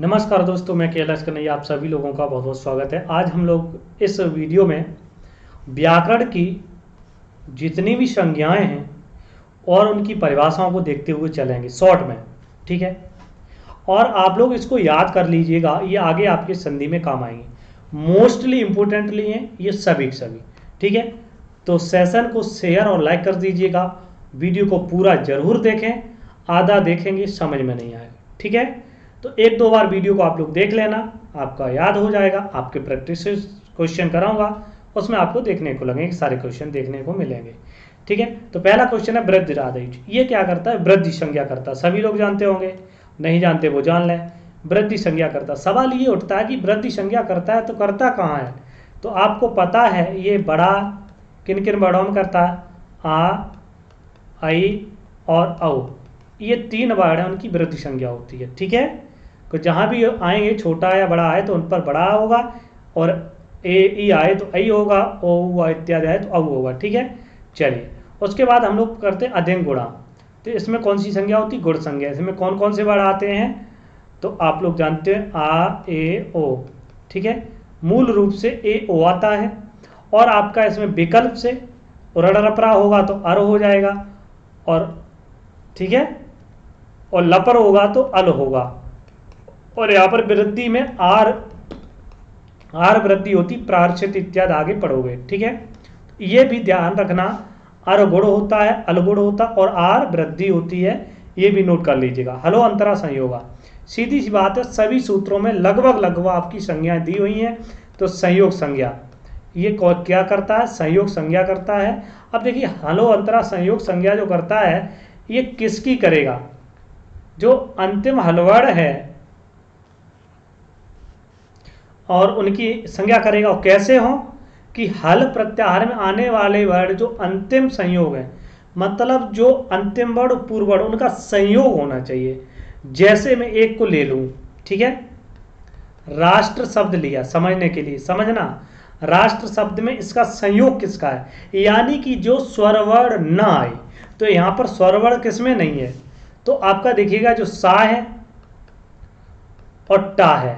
नमस्कार दोस्तों, मैं कैलाश कन्हैया, आप सभी लोगों का बहुत बहुत स्वागत है। आज हम लोग इस वीडियो में व्याकरण की जितनी भी संज्ञाएं हैं और उनकी परिभाषाओं को देखते हुए चलेंगे शॉर्ट में, ठीक है। और आप लोग इसको याद कर लीजिएगा, ये आगे आपके संधि में काम आएंगे। मोस्टली इम्पोर्टेंटली हैं ये सभी के सभी, ठीक है। तो सेशन को शेयर और लाइक कर दीजिएगा। वीडियो को पूरा जरूर देखें, आधा देखेंगे समझ में नहीं आएगा, ठीक है। तो एक दो बार वीडियो को आप लोग देख लेना, आपका याद हो जाएगा। आपके प्रैक्टिस क्वेश्चन कराऊंगा, उसमें आपको देखने को लगेंगे, सारे क्वेश्चन देखने को मिलेंगे, ठीक है। तो पहला क्वेश्चन है वृद्धि आदेश। ये क्या करता है? वृद्धि संज्ञा करता है। सभी लोग जानते होंगे, नहीं जानते वो जान लें। वृद्धि संज्ञा करता। सवाल ये उठता है कि वृद्धि संज्ञा करता है तो करता कहाँ है? तो आपको पता है ये बड़ा किन किन वर्णों में करता है? आ, आई और औ, ये तीन वर्ण है, उनकी वृद्धि संज्ञा होती है, ठीक है। तो जहाँ भी आएंगे, छोटा या बड़ा आए तो उन पर बड़ा होगा, और ए ई आए तो आई होगा, ओ इत्यादि आए तो औ होगा, ठीक है। चलिए, उसके बाद हम लोग करते हैं अध्ययन गुणा। तो इसमें कौन सी संज्ञा होती है? गुण संज्ञा। इसमें कौन कौन से वर्ण आते हैं? तो आप लोग जानते हैं आ, ए, ओ, ठीक है। मूल रूप से ए ओ आता है, और आपका इसमें विकल्प से रपरा होगा तो अर हो जाएगा, और ठीक है, और लपर होगा तो अल होगा, और यहाँ पर वृद्धि में आर वृद्धि होती, प्रार्थित इत्यादि आगे पढ़ोगे, ठीक है। ये भी ध्यान रखना, अर गुण होता है, अल गुण होता और आर वृद्धि होती है, ये भी नोट कर लीजिएगा। हलो अंतरा संयोगा, सीधी सी बात है, सभी सूत्रों में लगभग आपकी संज्ञाएं दी हुई हैं। तो संयोग संज्ञा ये क्या करता है? संयोग संज्ञा करता है। अब देखिए, हलो अंतरा संयोग संज्ञा जो करता है, ये किसकी करेगा? जो अंतिम हलवर्ण है और उनकी संज्ञा करेगा। और कैसे हो? कि हल प्रत्याहार में आने वाले वर्ण जो अंतिम संयोग है, मतलब जो अंतिम वर्ण पूर्व वर्ण, उनका संयोग होना चाहिए। जैसे मैं एक को ले लूं, ठीक है, राष्ट्र शब्द लिया समझने के लिए, समझना। राष्ट्र शब्द में इसका संयोग किसका है? यानी कि जो स्वरवर्ण न आए। तो यहां पर स्वरवर्ण किसमें नहीं है? तो आपका देखिएगा जो सा है और टा है,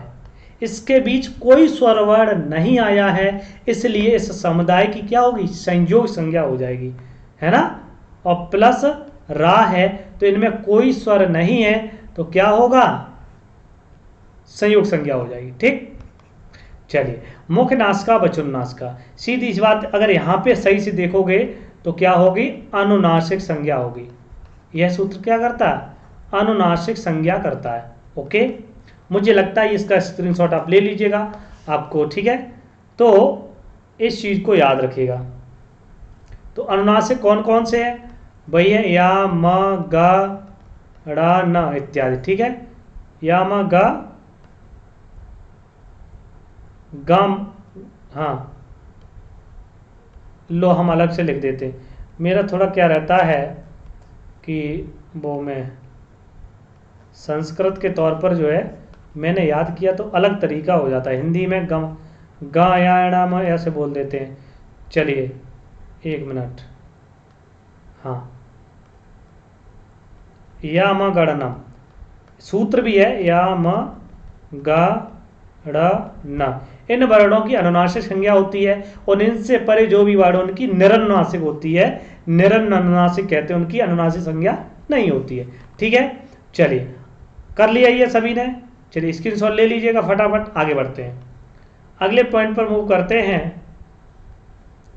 इसके बीच कोई स्वरवर्ण नहीं आया है, इसलिए इस समुदाय की क्या होगी? संयोग संज्ञा हो जाएगी, है ना। और प्लस रा है, तो इनमें कोई स्वर नहीं है, तो क्या होगा? संयोग संज्ञा हो जाएगी, ठीक। चलिए, मुख्य नासिका बचन नासिका, सीधी सी बात, अगर यहां पे सही से देखोगे तो क्या होगी? अनुनासिक संज्ञा होगी। यह सूत्र क्या करता है? अनुनासिक संज्ञा करता है, ओके। मुझे लगता है इसका स्क्रीनशॉट आप ले लीजिएगा आपको, ठीक है। तो इस चीज को याद रखिएगा। तो अनुनासिक कौन कौन से हैं? वही है या, म, ग, ड़, न इत्यादि, ठीक है। या, म, ग, गम, हाँ, लो हम अलग से लिख देते हैं। मेरा थोड़ा क्या रहता है कि वो मैं संस्कृत के तौर पर जो है मैंने याद किया तो अलग तरीका हो जाता है। हिंदी में गम, गायाणाम ऐसे बोल देते हैं। चलिए एक मिनट, हाँ, या म गणनम सूत्र भी है, या म ग ड़ न। इन वर्णों की अनुनासिक संज्ञा होती है, और इनसे परे जो भी वर्ण उनकी निरनुनासिक होती है। निरनुनासिक कहते हैं, उनकी अनुनासिक संज्ञा नहीं होती है, ठीक है। चलिए, कर लिया ये सभी ने। चलिए स्क्रीनशॉट ले लीजिएगा, फटाफट आगे बढ़ते हैं। अगले पॉइंट पर मूव करते हैं।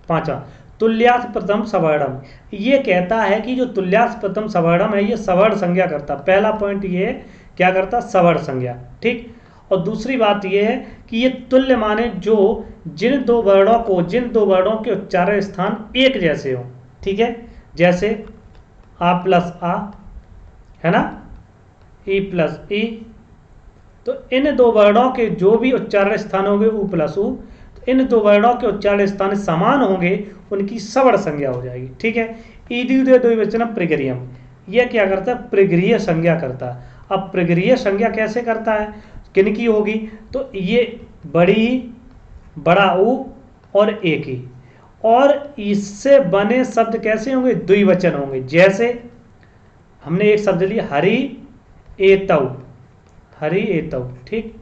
पांचवा, तुल्यास प्रथम सवर्णम। ये कहता है कि जो तुल्यास प्रथम सवर्णम है, ये सवर्ण संज्ञा करता। पहला पॉइंट ये क्या करता? सवर्ण संज्ञा, ठीक। और दूसरी बात यह है कि ये तुल्य माने जो जिन दो वर्णों के उच्चारण स्थान एक जैसे हो, ठीक है। जैसे आ प्लस आ, है ना, ई प्लस ई। तो इन दो वर्णों के जो भी उच्चारण स्थान होंगे उ प्लस उ, तो इन दो वर्णों के उच्चारण स्थान समान होंगे, उनकी सवर्ण संज्ञा हो जाएगी, ठीक है। ईदुदे द्विवचनम प्रगृह्यम, यह क्या करता है? प्रगृह्य संज्ञा करता है। अब प्रगृह्य संज्ञा कैसे करता है? किन की होगी? तो ये बड़ी, बड़ा उ और एक ही, और इससे बने शब्द कैसे होंगे? द्विवचन होंगे। जैसे हमने एक शब्द लिया हरि एतौ, हरि एतव, ठीक,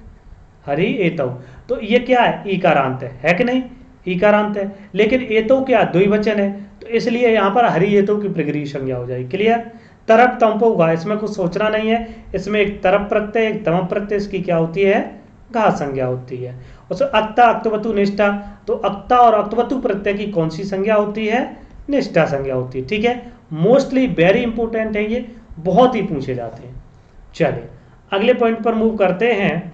हरि एतव। तो ये क्या है, ईकारांत है कि नहीं, ईकारांत है। लेकिन एतव क्या, द्विवचन है, तो इसलिए यहाँ पर हरि एतव की प्रगृही संज्ञा हो जाएगी। क्लियर। तरप तंपो घा, इसमें कुछ सोचना नहीं है, इसमें एक तरप प्रत्यय एक तम प्रत्यय, इसकी क्या होती है, घा संज्ञा होती है। उसमें अक्ता अक्तवतु निष्ठा, तो अक्ता और अक्तवतु प्रत्यय की कौन सी संज्ञा होती है, निष्ठा संज्ञा होती है। ठीक है, मोस्टली वेरी इंपॉर्टेंट है, ये बहुत ही पूछे जाते हैं। चलिए अगले पॉइंट पर मूव करते हैं,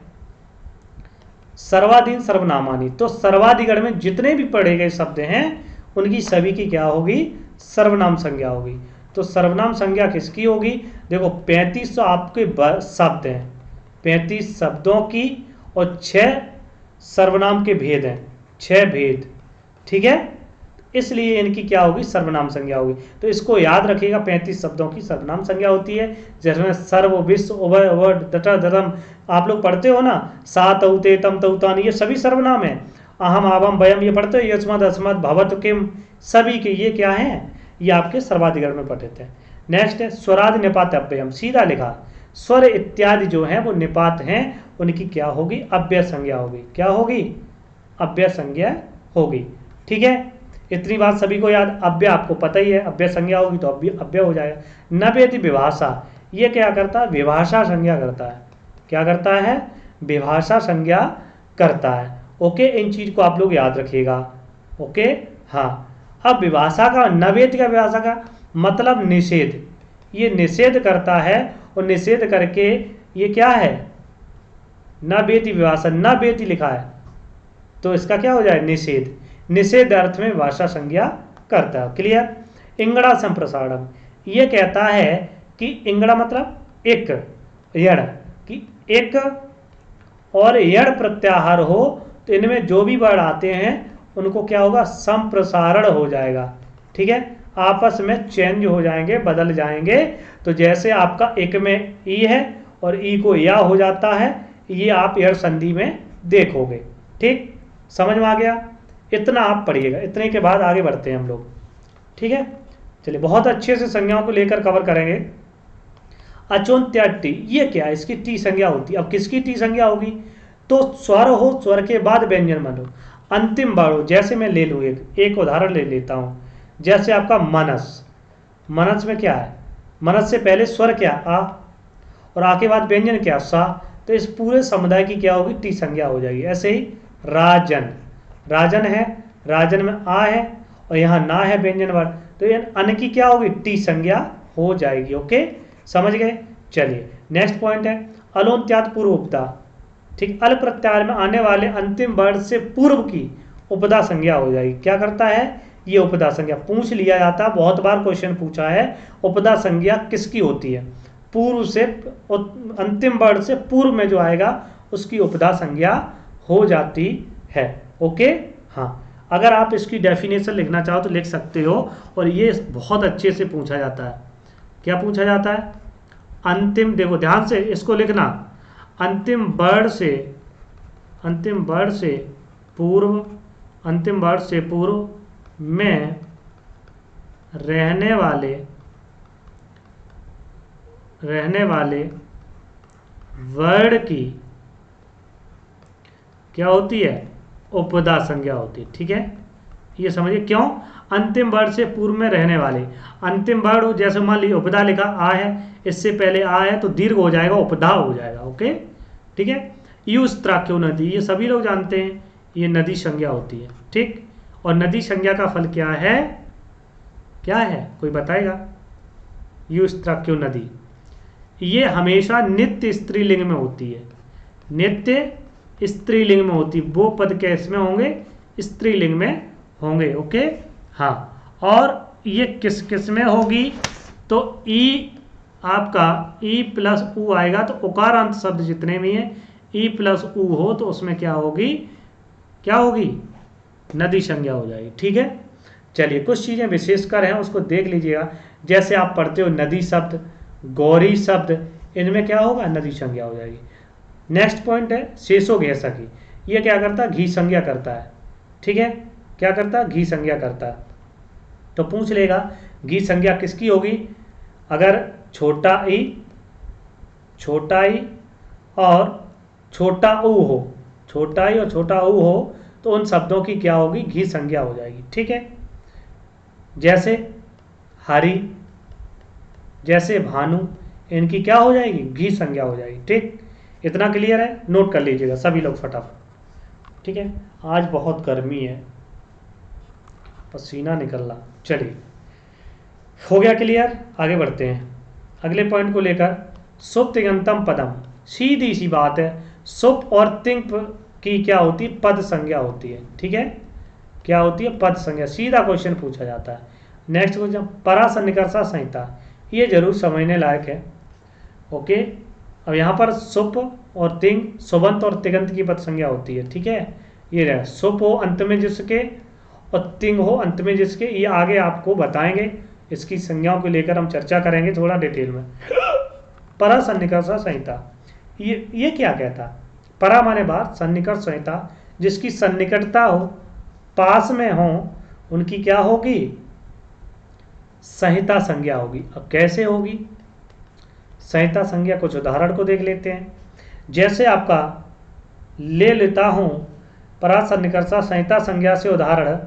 सर्वाधीन सर्वनामानी। तो सर्वाधिगण में जितने भी पढ़े गए शब्द हैं उनकी सभी की क्या होगी, सर्वनाम संज्ञा होगी। तो सर्वनाम संज्ञा किसकी होगी, देखो 3500 आपके शब्द हैं, 35 शब्दों की, और 6 सर्वनाम के भेद हैं, 6 भेद। ठीक है, इसलिए इनकी क्या होगी, सर्वनाम संज्ञा होगी। तो इसको याद रखिएगा, 35 शब्दों की सर्वनाम संज्ञा होती है, जिसमें सर्व, विश्व, उभय, अवड, दटा, ददम, आप लोग पढ़ते हो ना, सात औते तम तौतान, ये सभी सर्वनाम है। अहम आवम वयम ये पढ़ते हो, यस्मद अस्मद भवत किम, सभी के ये क्या हैं, ये आपके सर्वाधिगण में पठित है। नेक्स्ट है स्वरादि निपात अव्ययम, सीधा लिखा, स्वर इत्यादि जो हैं वो निपात हैं, उनकी क्या होगी, अव्यय संज्ञा होगी। क्या होगी, अव्यय संज्ञा होगी। ठीक है, इतनी बात सभी को याद। अव्यय आपको पता ही है, अव्यय संज्ञा होगी तो अव्यय हो जाएगा। नवेति विभाषा, ये क्या करता है, विभाषा संज्ञा करता है। क्या करता है, विभाषा संज्ञा करता है। ओके, इन चीज को आप लोग याद रखिएगा। ओके, हाँ। अब विभाषा का, नवेति का विभाषा का मतलब निषेध, ये निषेध करता है, और निषेध करके ये क्या है, न बेति विभाषा, न बेति लिखा है तो इसका क्या हो जाए, निषेध। निषेध अर्थ में भाषा संज्ञा करता है। क्लियर। इंगड़ा संप्रसारणम, ये कहता है कि इंगड़ा मतलब एक, यड़, कि एक और यड़ प्रत्याहार हो तो इनमें जो भी वर्ड आते हैं उनको क्या होगा, संप्रसारण हो जाएगा। ठीक है, आपस में चेंज हो जाएंगे, बदल जाएंगे। तो जैसे आपका एक में ई है और ई को या हो जाता है, ये आप यड़ संधि में देखोगे। ठीक, समझ में आ गया, इतना आप पढ़िएगा। इतने के बाद आगे बढ़ते हैं हम लोग। ठीक है, चलिए बहुत अच्छे से संज्ञाओं को लेकर कवर करेंगे। अचोन्त्या टी, ये क्या है, इसकी टी संज्ञा होती है। अब किसकी टी संज्ञा होगी, तो स्वर हो, स्वर के बाद व्यंजन बनो, अंतिम बार हो। जैसे मैं ले लूँ, एक उदाहरण ले लेता हूँ, जैसे आपका मनस, मनस में क्या है, मनस से पहले स्वर क्या, आ, और आ के बाद व्यंजन क्या, सा। तो इस पूरे समुदाय की क्या होगी, टी संज्ञा हो जाएगी। ऐसे ही राजन, राजन है, राजन में आ है और यहाँ ना है व्यंजन वर्ग, तो ये अन की क्या होगी, टी संज्ञा हो जाएगी। ओके, समझ गए। चलिए नेक्स्ट पॉइंट है अलोन्त्यात पूर्व उपदा। ठीक, अल प्रत्याहार में आने वाले अंतिम वर्ड से पूर्व की उपदा संज्ञा हो जाएगी। क्या करता है, ये उपदा संज्ञा पूछ लिया जाता है, बहुत बार क्वेश्चन पूछा है, उपदा संज्ञा किसकी होती है, पूर्व से, अंतिम वर्ड से पूर्व में जो आएगा उसकी उपदा संज्ञा हो जाती है। ओके, हाँ। अगर आप इसकी डेफिनेशन लिखना चाहो तो लिख सकते हो, और ये बहुत अच्छे से पूछा जाता है। क्या पूछा जाता है, अंतिम, देखो ध्यान से इसको लिखना, अंतिम वर्ड से, अंतिम वर्ड से पूर्व, अंतिम वर्ड से पूर्व में रहने वाले वर्ड की क्या होती है, उपदा संज्ञा होती है। ठीक है, ये समझिए क्यों, अंतिम वर्ड से पूर्व में रहने वाले, अंतिम वर्ड हो, जैसे मान लीजिए उपदा लिखा आ है, इससे पहले आ है तो दीर्घ हो जाएगा, उपदा हो जाएगा। ओके, ठीक है। युस्त्राख्यो नदी, ये सभी लोग जानते हैं, ये नदी संज्ञा होती है। ठीक, और नदी संज्ञा का फल क्या है, क्या है, कोई बताएगा, युस्त्राख्यो नदी, ये हमेशा नित्य स्त्रीलिंग में होती है, नित्य स्त्रीलिंग में होती, वो पद कैसे में होंगे, स्त्रीलिंग में होंगे। ओके, हाँ। और ये किस किस में होगी, तो ई, आपका ई प्लस ऊ आएगा, तो उकारांत शब्द जितने भी हैं ई प्लस ऊ हो तो उसमें क्या होगी, क्या होगी, नदी संज्ञा हो जाएगी। ठीक है, चलिए कुछ चीज़ें विशेषकर हैं उसको देख लीजिएगा। जैसे आप पढ़ते हो नदी शब्द, गौरी शब्द, इनमें क्या होगा, नदी संज्ञा हो जाएगी। नेक्स्ट पॉइंट है शेषो घैसा की, ये क्या करता है, घी संज्ञा करता है। ठीक है, क्या करता है, घी संज्ञा करता है। तो पूछ लेगा घी संज्ञा किसकी होगी, अगर छोटा ई और छोटा ऊ हो, छोटा ई और छोटा ऊ हो, तो उन शब्दों की क्या होगी, घी संज्ञा हो जाएगी। ठीक है, जैसे हरि, जैसे भानु, इनकी क्या हो जाएगी, घी संज्ञा हो जाएगी। ठीक, इतना क्लियर है, नोट कर लीजिएगा सभी लोग फटाफट। ठीक है, आज बहुत गर्मी है, पसीना निकल रहा। चलिए, हो गया क्लियर, आगे बढ़ते हैं अगले पॉइंट को लेकर। सुप तिङंतम पदम, सीधी सी बात है, सुप और तिंग की क्या होती है, पद संज्ञा होती है। ठीक है, क्या होती है, पद संज्ञा, सीधा क्वेश्चन पूछा जाता है। नेक्स्ट क्वेश्चन, परा सन्निकर्षा संहिता, ये जरूर समझने लायक है। ओके, अब यहाँ पर सुप और तिंग, सुबंत और तिगंत की पद संज्ञा होती है। ठीक है, ये रहा, सुप हो अंत में जिसके और तिंग हो अंत में जिसके, ये आगे आपको बताएंगे, इसकी संज्ञाओं को लेकर हम चर्चा करेंगे थोड़ा डिटेल में। परा सन्निकर्षा संहिता, ये क्या कहता है, परा माने बात, सन्निकर्ष संहिता, जिसकी सन्निकटता हो, पास में हो, उनकी क्या होगी, संहिता संज्ञा होगी। अब कैसे होगी संहिता संज्ञा, कुछ उदाहरण को देख लेते हैं। जैसे आपका ले लेता हूं परा सन्निकर्षा संहिता संज्ञा से उदाहरण,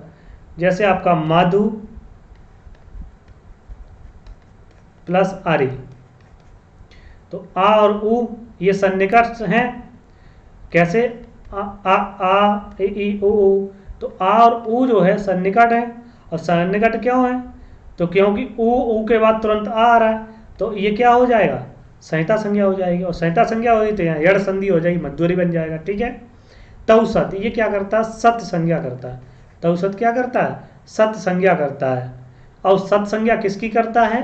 जैसे आपका माधु प्लस आरी, तो आ और उ ये सन्निकर्ष हैं। कैसे, आ ई उ, तो आ और उ जो है सन्निकट है, और सन्निकट क्यों है, तो क्योंकि उ के बाद तुरंत आ रहा है, तो ये क्या हो जाएगा, संहिता संज्ञा हो जाएगी। और संहिता संज्ञा होगी तो यहाँ यड़ संधि हो जाएगी, मध्वरी बन जाएगा। ठीक है, तौसत, ये क्या करता है, सत संज्ञा करता है। तौसत क्या करता है, सत संज्ञा करता है। और सत संज्ञा किसकी करता है,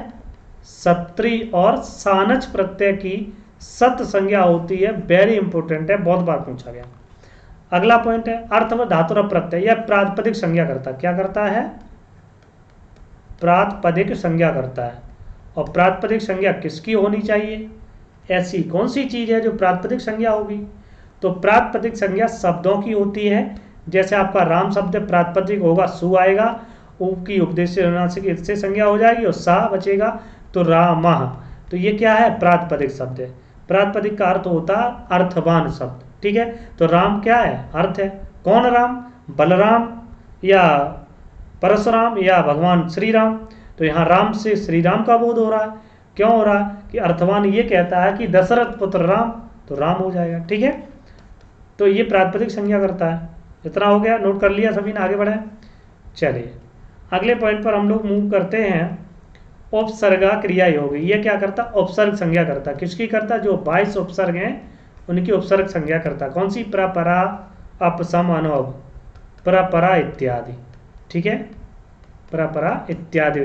सत्री और सानच प्रत्यय की सत संज्ञा होती है। वेरी इंपॉर्टेंट है, बहुत बार पूछा गया। अगला पॉइंट है अर्थ व धातुर प्रत्यय, यह प्रातिपदिक संज्ञा करता है। क्या करता है, प्रातिपदिक संज्ञा करता है। और प्रातिपदिक संज्ञा किसकी होनी चाहिए, ऐसी कौन सी चीज है जो प्रातिपदिक संज्ञा होगी, तो प्रातिपदिक संज्ञा शब्दों की होती है। जैसे आपका राम शब्द प्रातिपदिक होगा, सु आएगा, उ की उपदेश से इससे संज्ञा हो जाएगी, और सा बचेगा तो रामः, तो ये क्या है, प्रातिपदिक शब्द है। प्रातिपदिक का अर्थ होता है अर्थवान शब्द। ठीक है, तो राम क्या है, अर्थ है। कौन राम, बलराम या परशुराम या भगवान श्री राम, तो यहाँ राम से श्री राम का बोध हो रहा है। क्यों हो रहा है कि अर्थवान ये कहता है कि दशरथ पुत्र राम, तो राम हो जाएगा। ठीक है, तो ये प्रातिपदिक संज्ञा करता है। इतना हो गया, नोट कर लिया सभी ने, आगे बढ़े। चलिए अगले पॉइंट पर हम लोग मूव करते हैं। उपसर्गा क्रिया योग, ये क्या करता, उपसर्ग संज्ञा करता। किसकी करता, जो 22 उपसर्ग हैं उनकी उपसर्ग संज्ञा करता। कौन सी, परपरा, अपसम, अनुभव, परपरा इत्यादि। ठीक है, परपरा इत्यादि,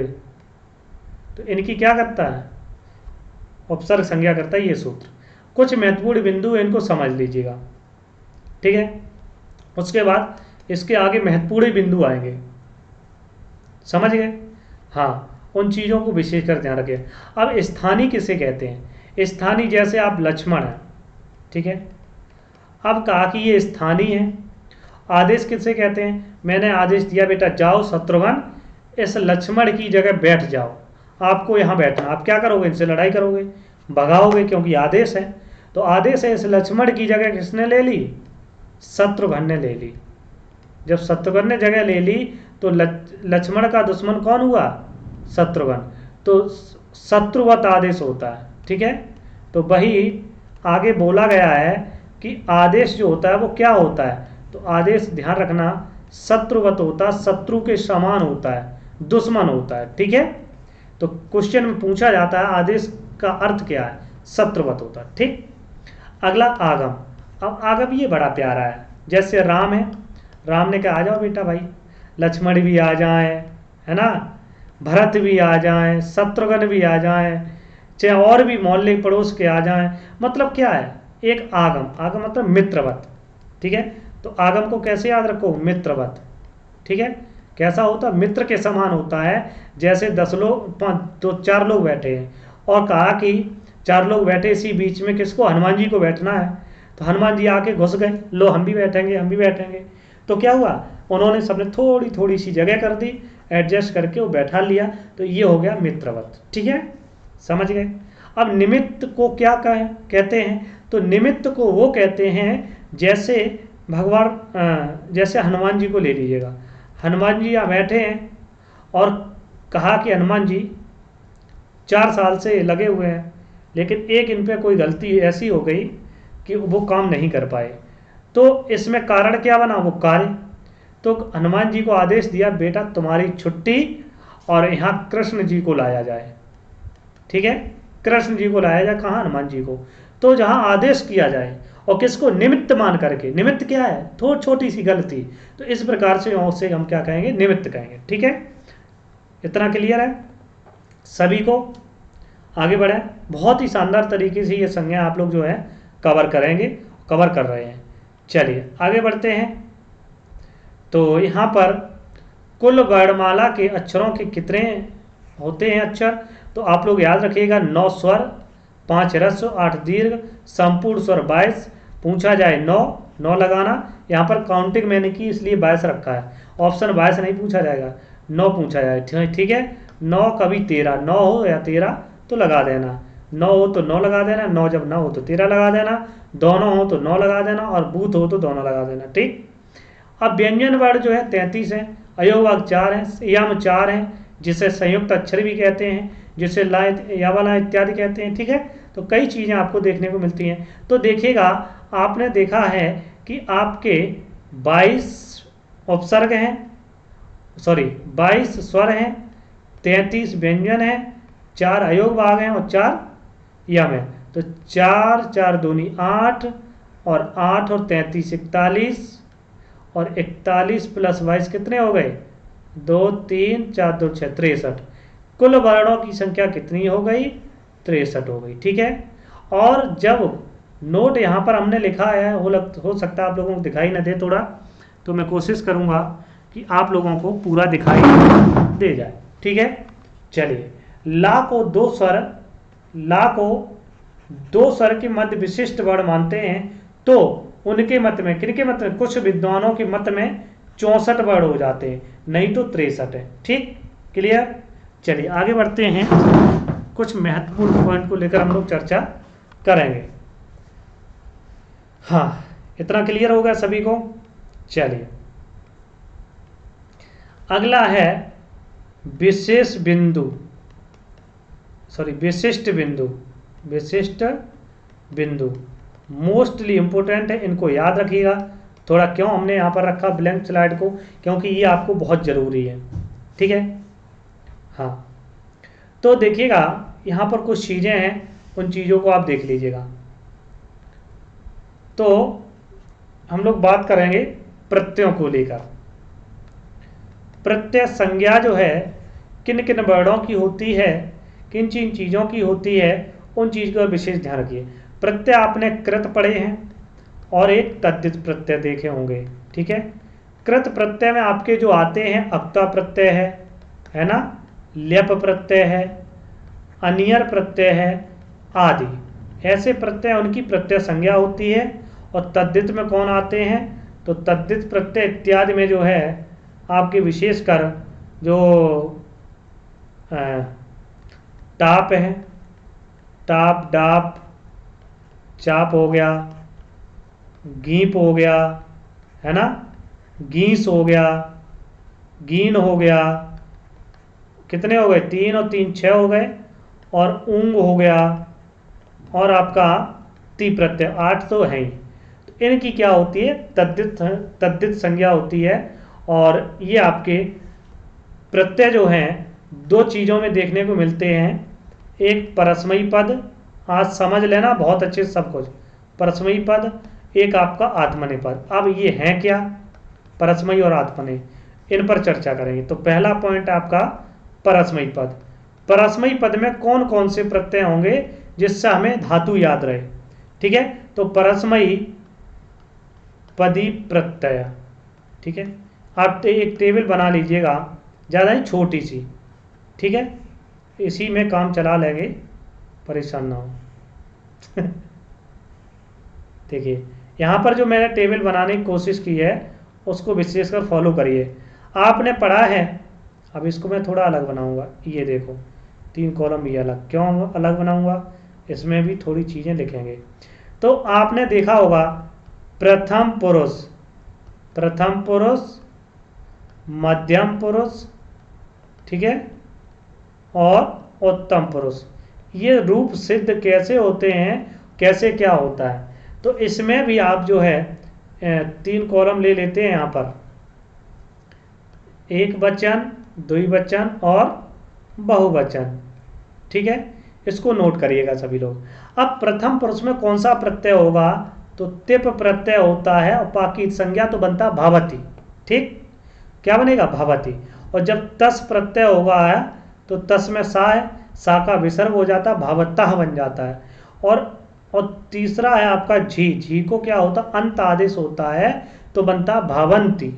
तो इनकी क्या करता है, उपसर्ग संज्ञा करता है। ये सूत्र कुछ महत्वपूर्ण बिंदु इनको समझ लीजिएगा। ठीक है, उसके बाद इसके आगे महत्वपूर्ण बिंदु आएंगे, समझ गए। हाँ, उन चीज़ों को विशेषकर ध्यान रखें। अब स्थानीय किसे कहते हैं, स्थानीय जैसे आप लक्ष्मण हैं। ठीक है, अब कहा कि ये स्थानीय है। आदेश किसे कहते हैं, मैंने आदेश दिया बेटा जाओ शत्रुघ्न इस लक्ष्मण की जगह बैठ जाओ, आपको यहाँ बैठना। आप क्या करोगे, इनसे लड़ाई करोगे, भगाओगे, क्योंकि आदेश है। तो आदेश है, इस लक्ष्मण की जगह किसने ले ली, शत्रुघ्न ने ले ली। जब शत्रुघ्न ने जगह ले ली तो लक्ष्मण का दुश्मन कौन हुआ, शत्रुघ्न, तो शत्रुवत आदेश होता है। ठीक है, तो वही आगे बोला गया है कि आदेश जो होता है वो क्या होता है, तो आदेश ध्यान रखना शत्रुवत होता है, शत्रु के समान होता है, दुश्मन होता है। ठीक है, तो क्वेश्चन में पूछा जाता है आदेश का अर्थ क्या है, शत्रुवत होता है। ठीक, अगला आगम। अब आगम ये बड़ा प्यारा है। जैसे राम है, राम ने कहा आ जाओ बेटा भाई, लक्ष्मण भी आ जाए, है ना, भरत भी आ जाएं, शत्रुघ्न भी आ जाएं, चाहे और भी मोहल्ले पड़ोस के आ जाएं। मतलब क्या है, एक आगम, आगम मतलब मित्रवत। ठीक है, तो आगम को कैसे याद रखो, मित्रवत। ठीक है, कैसा होता है, मित्र के समान होता है। जैसे 10 लोग, 4 लोग बैठे हैं और कहा कि 4 लोग बैठे, इसी बीच में किसको, हनुमान जी को बैठना है, तो हनुमान जी आके घुस गए, लो हम भी बैठेंगे, हम भी बैठेंगे। तो क्या हुआ, उन्होंने सबने थोड़ी थोड़ी सी जगह कर दी, एडजस्ट करके वो बैठा लिया, तो ये हो गया मित्रवत। ठीक है, समझ गए। अब निमित्त को क्या कहते हैं? तो निमित्त को वो कहते हैं, जैसे जैसे हनुमान जी को ले लीजिएगा। हनुमान जी यहाँ बैठे हैं और कहा कि हनुमान जी 4 साल से लगे हुए हैं, लेकिन एक इन पे कोई गलती ऐसी हो गई कि वो काम नहीं कर पाए। तो इसमें कारण क्या बना? वो कार्य। तो हनुमान जी को आदेश दिया, बेटा तुम्हारी छुट्टी, और यहाँ कृष्ण जी को लाया जाए। ठीक है, कृष्ण जी को लाया जाए। कहाँ? हनुमान जी को। तो जहाँ आदेश किया जाए, और किसको? निमित्त मान करके। निमित्त क्या है? थोड़ी छोटी सी गलती, तो इस प्रकार से उसे हम क्या कहेंगे? निमित्त कहेंगे। ठीक है, इतना क्लियर है सभी को? आगे बढ़े। बहुत ही शानदार तरीके से ये संज्ञा आप लोग जो है कवर कर रहे हैं। चलिए आगे बढ़ते हैं। तो यहाँ पर कुल वर्णमाला के अक्षरों के कितने होते हैं अक्षर? तो आप लोग याद रखिएगा, 9 स्वर, 5 ह्रस्व, 8 दीर्घ, संपूर्ण स्वर 22। पूछा जाए 9 लगाना। यहाँ पर काउंटिंग मैंने की इसलिए 22 रखा है, ऑप्शन 22 नहीं पूछा जाएगा, 9 पूछा जाए। ठीक है, 9 कभी 13, 9 हो या 13 तो लगा देना। 9 हो तो 9 लगा देना, 9 जब ना हो तो 13 लगा देना, दोनों हो तो 9 लगा देना, और बूथ हो तो दोनों लगा देना। ठीक। अब व्यंजन वर्ण जो है 33 है, अयोगवाग 4 है, यम 4 है, जिसे संयुक्त अक्षर भी कहते हैं, जिसे ला यावला इत्यादि कहते हैं। ठीक है, तो कई चीज़ें आपको देखने को मिलती हैं। तो देखिएगा, आपने देखा है कि आपके 22 उपसर्ग हैं, 22 स्वर हैं, 33 व्यंजन हैं, 4 अयोगवाग हैं और 4 यम है। तो 4 4 दूनी 8, और 8 और 33 41, और 41 प्लस 22 कितने हो गए? 2 3 4 2 6 63। कुल वर्णों की संख्या कितनी हो गई? 63 हो गई। ठीक है, और जब नोट यहाँ पर हमने लिखा है, हो सकता है आप लोगों को दिखाई न दे थोड़ा, तो मैं कोशिश करूँगा कि आप लोगों को पूरा दिखाई दे जाए। ठीक है, चलिए। ला को दो स्वर के मध्य विशिष्ट वर्ण मानते हैं, तो उनके मत में, किनके मत में? कुछ विद्वानों के मत में 64 वर्ण हो जाते हैं, नहीं तो 63 है। ठीक, क्लियर? चलिए आगे बढ़ते हैं। कुछ महत्वपूर्ण पॉइंट को लेकर हम लोग चर्चा करेंगे। हाँ, इतना क्लियर हो गया सभी को? चलिए, अगला है विशिष्ट बिंदु। मोस्टली इंपोर्टेंट है, इनको याद रखिएगा। थोड़ा क्यों हमने यहाँ पर रखा ब्लैंक स्लाइड को? क्योंकि ये आपको बहुत ज़रूरी है। ठीक है, हाँ। तो देखिएगा, यहाँ पर कुछ चीज़ें हैं, उन चीज़ों को आप देख लीजिएगा। तो हम लोग बात करेंगे प्रत्ययों को लेकर। प्रत्यय संज्ञा जो है किन किन वर्णों की होती है, किन किन चीज़ों की होती है, उन चीज़ का विशेष ध्यान रखिए। प्रत्यय आपने कृत पढ़े हैं और एक तद्धित प्रत्यय देखे होंगे। ठीक है, कृत प्रत्यय में आपके जो आते हैं, अक्ता प्रत्यय है ना, ल्यप प्रत्यय है, अनियर प्रत्यय है आदि। ऐसे प्रत्यय, उनकी प्रत्यय संज्ञा होती है। और तद्धित में कौन आते हैं? तो तद्धित प्रत्यय इत्यादि में जो है आपके विशेषकर जो टाप है, टाप, डाप, चाप हो गया, गीप हो गया, है ना, गीस हो गया, गीन हो गया, कितने हो गए? 3 और 3 6 हो गए, और ऊंग हो गया, और आपका ती प्रत्यय 8 तो है ही। तो इनकी क्या होती है? तद्धित संज्ञा होती है। और ये आपके प्रत्यय जो हैं दो चीज़ों में देखने को मिलते हैं। एक परस्मयी पद, आज समझ लेना बहुत अच्छे से सब कुछ, परस्मयी पद, एक आपका आत्मनेय पद। अब ये हैं क्या? परस्मयी और आत्मनेय, इन पर चर्चा करेंगे। तो पहला पॉइंट आपका परस्मयी पद। परस्मयी पद में कौन कौन से प्रत्यय होंगे जिससे हमें धातु याद रहे? ठीक है, तो परस्मयी पदी प्रत्यय। ठीक है, आप एक टेबल बना लीजिएगा, ज़्यादा ही छोटी सी। ठीक है, इसी में काम चला लेंगे, परेशान ना हो। देखिए, यहाँ पर जो मैंने टेबल बनाने की कोशिश की है उसको विशेषकर फॉलो करिए। आपने पढ़ा है, अब इसको मैं थोड़ा अलग बनाऊंगा। ये देखो, 3 कॉलम ये अलग, क्यों अलग बनाऊंगा? इसमें भी थोड़ी चीज़ें लिखेंगे। तो आपने देखा होगा प्रथम पुरुष, मध्यम पुरुष, ठीक है, और उत्तम पुरुष, ये रूप सिद्ध कैसे होते हैं, कैसे क्या होता है। तो इसमें भी आप जो है 3 कॉलम ले लेते हैं यहाँ पर, एक वचन, द्विवचन और बहुवचन, ठीक है। इसको नोट करिएगा सभी लोग। अब प्रथम पुरुष में कौन सा प्रत्यय होगा, तो तिप प्रत्यय होता है और बाकी संज्ञा तो बनता भवती, ठीक, क्या बनेगा भवती। और जब तस प्रत्यय होगा है तो तस में सा है, सा का विसर्ग हो जाता है, भावतः बन जाता है। और तीसरा है आपका झी को क्या होता, अंत आदेश होता है तो बनता भावंती,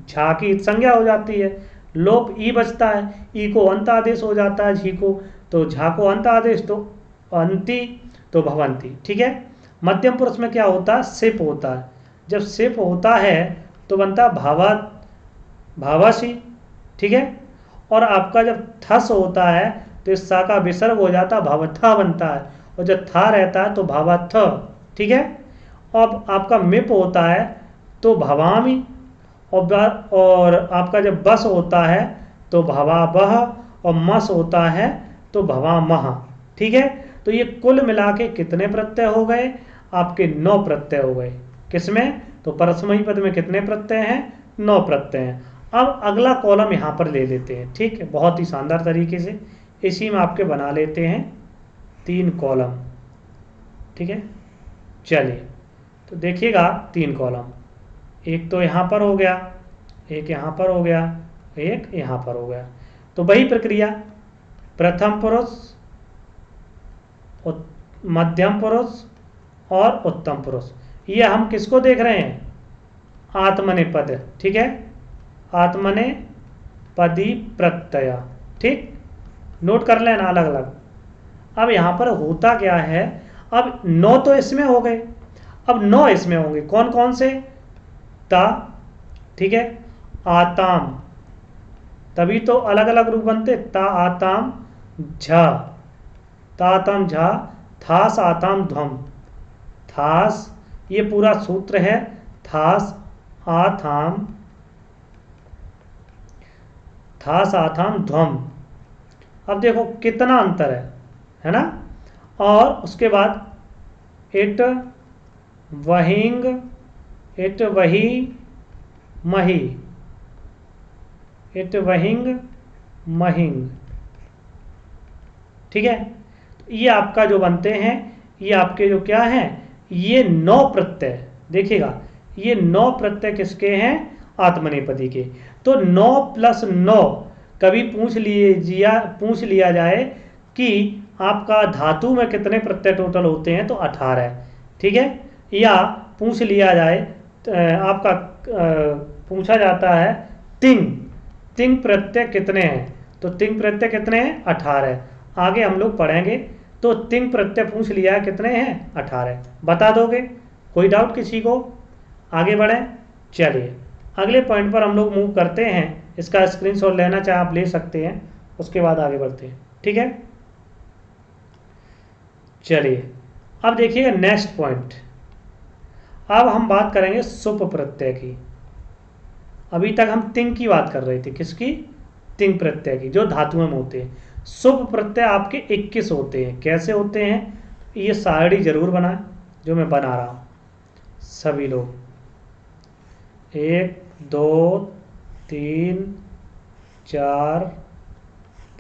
झा की संज्ञा हो जाती है, लोप ई बचता है, ई को अंत आदेश हो जाता है झी को, तो झा को अंत आदेश तो अंति तो भवंती, ठीक है। मध्यम पुरुष में क्या होता है, सिप होता है, जब सिप होता है तो बनता भावासी, ठीक है। और आपका जब थस होता है तो इस सा का विसर्ग हो जाता है, भावथा बनता है, और जब था रहता है तो भावाथ, ठीक है। अब आपका मिप होता है तो भवामी, और आपका जब बस होता है तो भवाबह, और मस होता है तो भवामह, ठीक है। तो ये कुल मिला के कितने प्रत्यय हो गए, आपके 9 प्रत्यय हो गए। किसमें, तो परस्मयी पद में कितने प्रत्यय हैं, 9 प्रत्यय हैं। अब अगला कॉलम यहाँ पर ले लेते हैं, ठीक है, बहुत ही शानदार तरीके से इसी में आपके बना लेते हैं 3 कॉलम, ठीक है। चलिए तो देखिएगा 3 कॉलम, एक तो यहाँ पर हो गया, एक यहाँ पर हो गया, एक यहाँ पर हो गया। तो वही प्रक्रिया, प्रथम पुरुष, मध्यम पुरुष और उत्तम पुरुष, ये हम किसको देख रहे हैं, आत्मनेपद, ठीक है, आत्मनेपदी प्रत्यय, ठीक, नोट कर लेना अलग अलग। अब यहाँ पर होता क्या है, अब 9 तो इसमें हो गए, अब 9 इसमें होंगे, कौन कौन से, ता, ठीक है, आताम, तभी तो अलग अलग रूप बनते, ता आताम झा, तातम झा, थास आताम ध्वम, थास, ये पूरा सूत्र है, थास आथाम, थास आथाम ध्वम। अब देखो कितना अंतर है ना। और उसके बाद इट वहिंग, इट वही मही, इट वहिंग महिंग, ठीक है। ये आपका जो बनते हैं, ये आपके जो क्या हैं, ये 9 प्रत्यय, देखिएगा ये 9 प्रत्यय किसके हैं, आत्मनेपदी के। तो 9 + 9 कभी पूछ लिया जाए कि आपका धातु में कितने प्रत्यय टोटल होते हैं, तो 18, ठीक है। या पूछ लिया जाए, आपका पूछा जाता है तिंग प्रत्यय कितने हैं, तो तिंग प्रत्यय कितने हैं, 18, आगे हम लोग पढ़ेंगे। तो तिंग प्रत्यय पूछ लिया है कितने हैं, 18, बता दोगे, कोई डाउट किसी को, आगे बढ़ें। चलिए अगले पॉइंट पर हम लोग मूव करते हैं, इसका स्क्रीनशॉट लेना चाहे आप ले सकते हैं, उसके बाद आगे बढ़ते हैं, ठीक है। चलिए अब देखिएगा नेक्स्ट पॉइंट, अब हम बात करेंगे सुप प्रत्यय की। अभी तक हम तिंग की बात कर रहे थे, किसकी, तिंग प्रत्यय की, जो धातुओं में होते हैं। सुप प्रत्यय आपके 21 होते हैं, कैसे होते हैं, ये सारणी जरूर बनाएं जो मैं बना रहा हूं, सभी लोग 1 2 3 4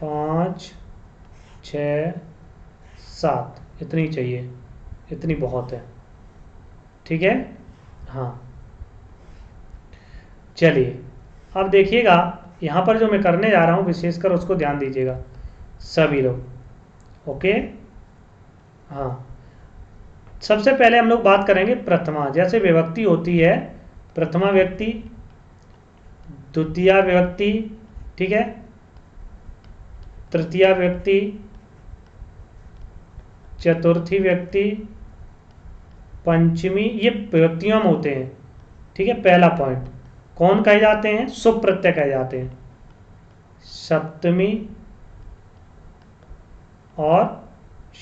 5 6 7, इतनी चाहिए, इतनी बहुत है, ठीक है। हाँ चलिए अब देखिएगा यहाँ पर जो मैं करने जा रहा हूँ विशेषकर उसको ध्यान दीजिएगा सभी लोग, ओके। हाँ सबसे पहले हम लोग बात करेंगे प्रथमा, जैसे विभक्ति होती है, प्रथमा व्यक्ति, द्वितीया विभक्ति, ठीक है, तृतीया व्यक्ति, चतुर्थी व्यक्ति, पंचमी, ये विभक्तियों में होते हैं, ठीक है। पहला पॉइंट कौन कहे जाते हैं, सुप प्रत्यय कहे जाते हैं। सप्तमी और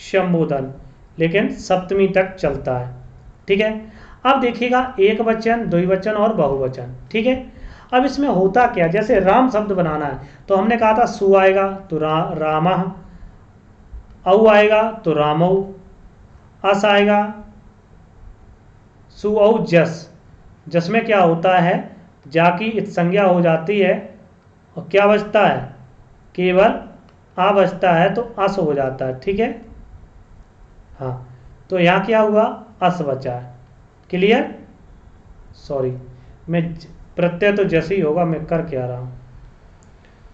संबोधन, लेकिन सप्तमी तक चलता है। ठीक है, अब देखिएगा एक वचन, द्विवचन और बहुवचन। ठीक है, अब इसमें होता क्या, जैसे राम शब्द बनाना है तो हमने कहा था सु आएगा तो रामः, औ आएगा तो रामौ, अस आएगा सु औ जस। जस में क्या होता है, जा की इत संज्ञा हो जाती है और क्या बचता है, केवल आ बचता है तो अस हो जाता है। ठीक है, हाँ, तो यहाँ क्या हुआ, अस बचा है। क्लियर, सॉरी मैं प्रत्यय तो जैसे ही होगा, मैं कर क्या रहा हूँ,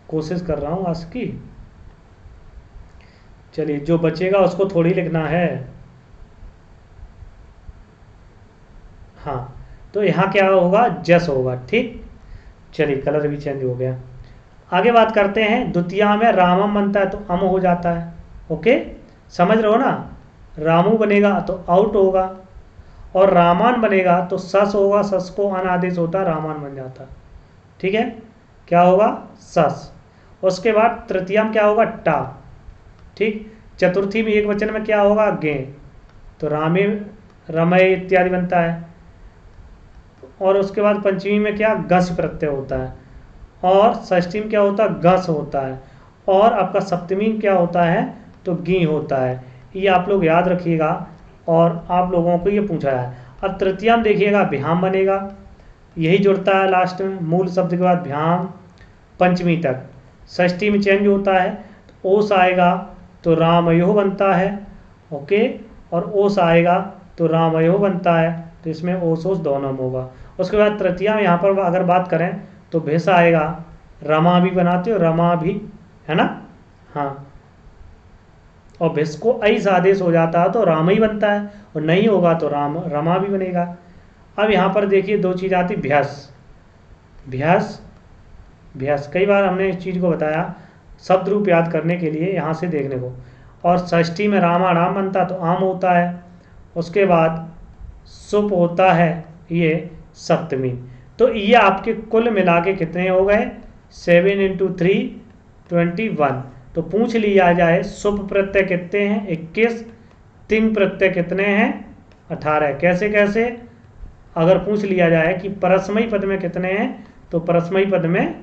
कोशिश कर रहा हूँ अस की। चलिए जो बचेगा उसको थोड़ी लिखना है। हाँ, तो यहाँ क्या होगा, जस होगा। ठीक, चलिए कलर भी चेंज हो गया। आगे बात करते हैं, द्वितीया में रामम बनता है तो अम हो जाता है। ओके, समझ रहे हो ना, रामू बनेगा तो आउट होगा, और रामान बनेगा तो सस होगा, सस को अनादेश होता है, रामान बन जाता है। ठीक है, क्या होगा, सस। उसके बाद तृतीया में क्या होगा, टा। ठीक, चतुर्थी में एक वचन में क्या होगा, गे, तो रामे रमय इत्यादि बनता है। और उसके बाद पंचमी में क्या, गस प्रत्यय होता है, और षष्ठी में क्या होता है, गस होता है, और आपका सप्तमी में क्या होता है, तो गी होता है। ये आप लोग याद रखिएगा, और आप लोगों को ये पूछा है। अब तृतीया में देखिएगा भ्याम बनेगा, यही जुड़ता है लास्ट में, मूल शब्द के बाद भ्याम पंचमी तक। षष्ठी में चेंज होता है, तो ओस आएगा तो रामयो बनता है। ओके, और ओस आएगा तो रामयो बनता है, तो इसमें ओस ओस दोनों में होगा। उसके बाद तृतीया में यहाँ पर अगर बात करें तो भेस आएगा, रमा भी बनाते हो, रमा भी, है ना, हाँ, और भेस को ऐस आदेश हो जाता है तो राम ही बनता है, और नहीं होगा तो राम रमा भी बनेगा। अब यहाँ पर देखिए दो चीज़ आती, भ्यास, भ्यास, भ्यास, कई बार हमने इस चीज़ को बताया शब्द रूप याद करने के लिए, यहाँ से देखने को। और षष्ठी में रामा राम बनता तो आम होता है। उसके बाद सुप होता है ये सप्तमी। तो ये आपके कुल मिला के कितने हो गए, 7 × 3 21। तो पूछ लिया जाए सुप प्रत्यय कितने हैं, 21, तिंग प्रत्यय कितने हैं, 18। कैसे कैसे, अगर पूछ लिया जाए कि परस्मयी पद में कितने हैं, तो परस्मयी पद में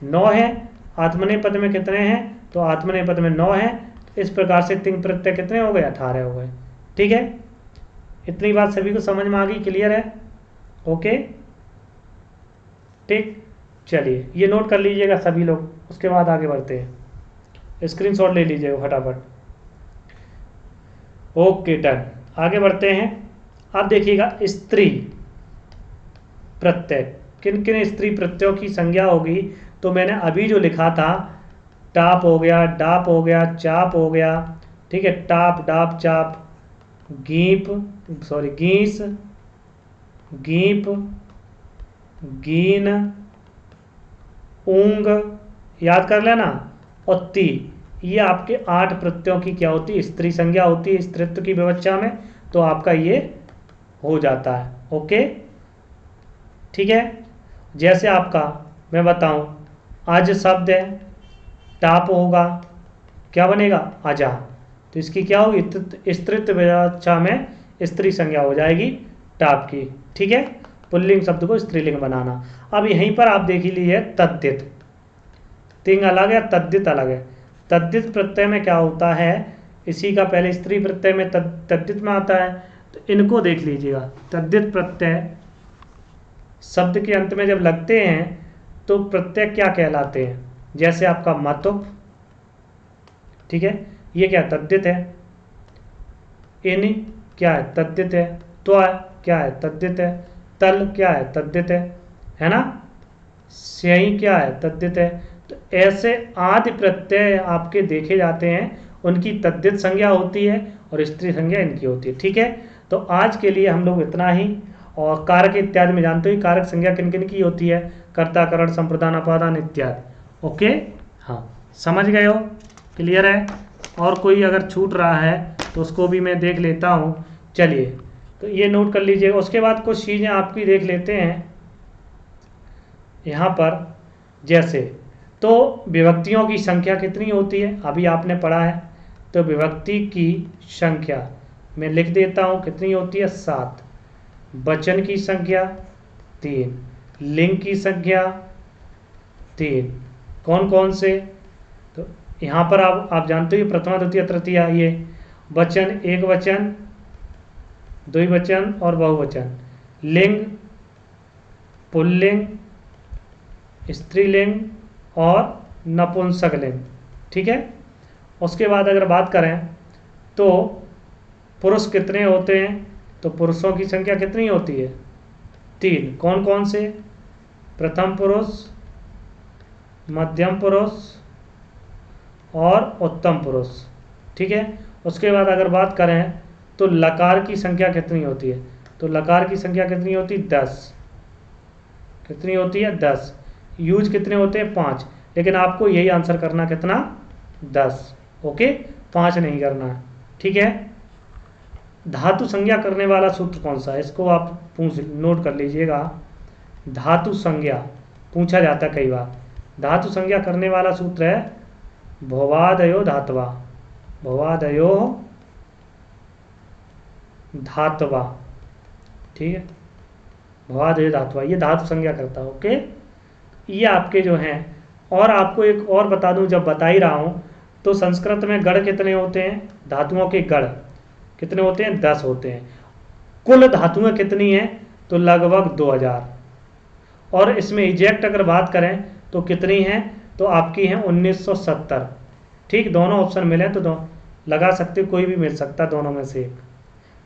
9 है, आत्मनेय पद में कितने हैं, तो आत्मनेय पद में 9 है। इस प्रकार से तिंग प्रत्यय कितने हो गए, 18 हो गए। ठीक है, इतनी बात सभी को समझ में आ गई, क्लियर है, ओके। ठीक, चलिए ये नोट कर लीजिएगा सभी लोग, उसके बाद आगे बढ़ते हैं, स्क्रीनशॉट ले लीजिएगा फटाफट। ओके डन, आगे बढ़ते हैं। अब देखिएगा स्त्री प्रत्यय, किन किन स्त्री प्रत्ययों की संज्ञा होगी, तो मैंने अभी जो लिखा था, टाप हो गया, डाप हो गया, चाप हो गया। ठीक है, टाप डाप चाप, गीप, सॉरी गीस, गीप, गीन, ऊंग, याद कर लेना, और ती। ये आपके 8 प्रत्ययों की क्या होती है, स्त्री संज्ञा होती है स्त्रीत्व की विवक्षा में, तो आपका ये हो जाता है। ओके, ठीक है, जैसे आपका मैं बताऊं, आज शब्द है, टाप होगा, क्या बनेगा, अजा, तो इसकी क्या होगी, स्त्रीत्व विवक्षा में स्त्री संज्ञा हो जाएगी टाप की। ठीक है, पुल्लिंग शब्द को स्त्रीलिंग बनाना। अब यहीं पर आप देख लीजिए तद्दित, तिंग अलग है, तद्दित अलग है। तद्दित प्रत्यय में क्या होता है, इसी का पहले स्त्री प्रत्यय में तद्दित में आता है, तो इनको देख लीजिएगा। तद्दित प्रत्यय शब्द के अंत में जब लगते हैं तो प्रत्यय क्या कहलाते हैं, जैसे आपका मतुप, ठीक है, ये क्या तद्दित है, इन क्या है, तद्दित है, त्वा क्या है, तद्दित है, तल क्या है, तद्दित है ना, स्यई क्या है, तद्दित है। तो ऐसे आदि प्रत्यय आपके देखे जाते हैं, उनकी तद्दित संज्ञा होती है और स्त्री संज्ञा इनकी होती है। ठीक है, तो आज के लिए हम लोग इतना ही। और कारक इत्यादि में जानते हो कारक संज्ञा किन किन की होती है, कर्ता करण संप्रदान अपादान इत्यादि। ओके, हाँ समझ गए हो, क्लियर है। और कोई अगर छूट रहा है तो उसको भी मैं देख लेता हूँ। चलिए, तो ये नोट कर लीजिए। उसके बाद कुछ चीज़ें आपकी देख लेते हैं यहाँ पर, जैसे तो विभक्तियों की संख्या कितनी होती है, अभी आपने पढ़ा है, तो विभक्ति की संख्या मैं लिख देता हूँ कितनी होती है 7, वचन की संख्या 3, लिंग की संख्या 3। कौन कौन से, तो यहाँ पर आप जानते हो प्रथमा द्वितीय तृतीया, ये वचन, एक वचन, द्विवचन और बहुवचन, लिंग पुल्लिंग, स्त्रीलिंग और नपुंसकलिंग, ठीक है। उसके बाद अगर बात करें तो पुरुष कितने होते हैं, तो पुरुषों की संख्या कितनी होती है 3। कौन कौन से, प्रथम पुरुष, मध्यम पुरुष और उत्तम पुरुष, ठीक है। उसके बाद अगर बात करें तो लकार की संख्या कितनी होती है, तो लकार की संख्या कितनी होती है 10। कितनी होती है 10। यूज कितने होते हैं 5, लेकिन आपको यही आंसर करना कितना 10, ओके, 5 नहीं करना, ठीक है। धातु संज्ञा करने वाला सूत्र कौन सा है, इसको आप नोट कर लीजिएगा। धातु संज्ञा पूछा जाता है कई बार। धातु संज्ञा करने वाला सूत्र है भवादयो धातवा, भवादयो धातवा, ठीक है, भवादयो धातवा, ये धातु संज्ञा करता है, ओके। ये आपके जो हैं, और आपको एक और बता दूं, जब बता ही रहा हूं, तो संस्कृत में गढ़ कितने होते हैं, धातुओं के गढ़ कितने होते हैं 10 होते हैं। कुल धातुएं कितनी हैं, तो लगभग 2000। और इसमें इजेक्ट अगर बात करें तो कितनी हैं, तो आपकी हैं 1970, ठीक। दोनों ऑप्शन मिले तो लगा सकते, कोई भी मिल सकता दोनों में से एक।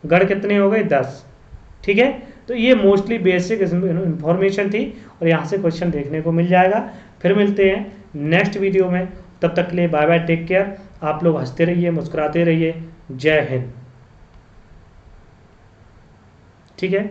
गढ़ कितने हो गए 10, ठीक है। तो ये मोस्टली बेसिक इंफॉर्मेशन थी और यहाँ से क्वेश्चन देखने को मिल जाएगा। फिर मिलते हैं नेक्स्ट वीडियो में, तब तक के लिए बाय बाय, टेक केयर। आप लोग हंसते रहिए, मुस्कुराते रहिए। जय हिंद, ठीक है।